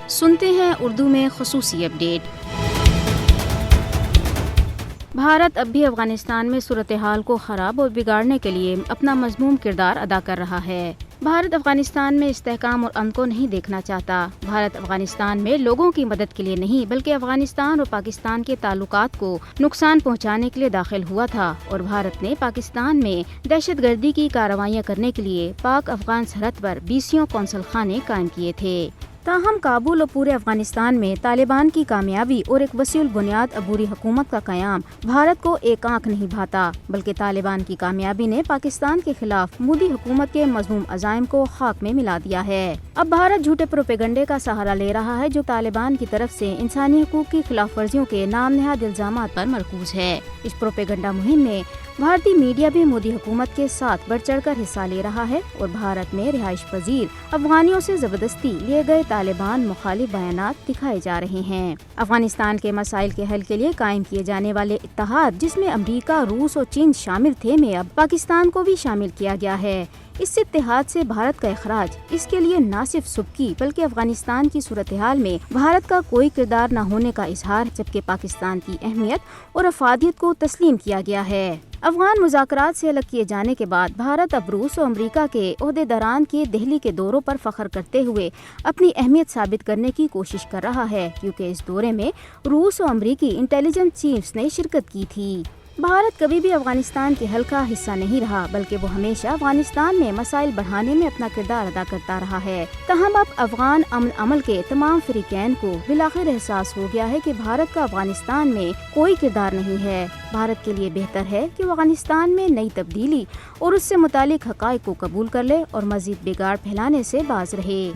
سنتے ہیں اردو میں خصوصی اپڈیٹ۔ بھارت اب بھی افغانستان میں صورتحال کو خراب اور بگاڑنے کے لیے اپنا مذموم کردار ادا کر رہا ہے۔ بھارت افغانستان میں استحکام اور امن کو نہیں دیکھنا چاہتا۔ بھارت افغانستان میں لوگوں کی مدد کے لیے نہیں بلکہ افغانستان اور پاکستان کے تعلقات کو نقصان پہنچانے کے لیے داخل ہوا تھا، اور بھارت نے پاکستان میں دہشت گردی کی کارروائیاں کرنے کے لیے پاک افغان سرحد پر 20 قونصل خانے قائم کیے تھے۔ تاہم کابل اور پورے افغانستان میں طالبان کی کامیابی اور ایک وسیع البنیاد عبوری حکومت کا قیام بھارت کو ایک آنکھ نہیں بھاتا، بلکہ طالبان کی کامیابی نے پاکستان کے خلاف مودی حکومت کے مذموم عزائم کو خاک میں ملا دیا ہے۔ اب بھارت جھوٹے پروپیگنڈے کا سہارا لے رہا ہے جو طالبان کی طرف سے انسانی حقوق کی خلاف ورزیوں کے نام نہاد الزامات پر مرکوز ہے۔ اس پروپیگنڈا مہم میں بھارتی میڈیا بھی مودی حکومت کے ساتھ بڑھ چڑھ کر حصہ لے رہا ہے، اور بھارت میں رہائش پذیر افغانیوں سے زبردستی لیے گئے طالبان مخالف بیانات دکھائے جا رہے ہیں۔ افغانستان کے مسائل کے حل کے لیے قائم کیے جانے والے اتحاد، جس میں امریکہ، روس اور چین شامل تھے، میں اب پاکستان کو بھی شامل کیا گیا ہے۔ اس اتحاد سے بھارت کا اخراج اس کے لیے نہ صرف سبکی بلکہ افغانستان کی صورتحال میں بھارت کا کوئی کردار نہ ہونے کا اظہار، جبکہ پاکستان کی اہمیت اور افادیت کو تسلیم کیا گیا ہے۔ افغان مذاکرات سے الگ کیے جانے کے بعد بھارت اب روس اور امریکہ کے عہدیداران کے دہلی کے دوروں پر فخر کرتے ہوئے اپنی اہمیت ثابت کرنے کی کوشش کر رہا ہے، کیونکہ اس دورے میں روس اور امریکی انٹیلیجنس چیفز نے شرکت کی تھی۔ بھارت کبھی بھی افغانستان کے حل کا حصہ نہیں رہا، بلکہ وہ ہمیشہ افغانستان میں مسائل بڑھانے میں اپنا کردار ادا کرتا رہا ہے۔ تاہم اب افغان امن عمل کے تمام فریقین کو بالآخر احساس ہو گیا ہے کہ بھارت کا افغانستان میں کوئی کردار نہیں ہے۔ بھارت کے لیے بہتر ہے کہ وہ افغانستان میں نئی تبدیلی اور اس سے متعلق حقائق کو قبول کر لے اور مزید بگاڑ پھیلانے سے باز رہے۔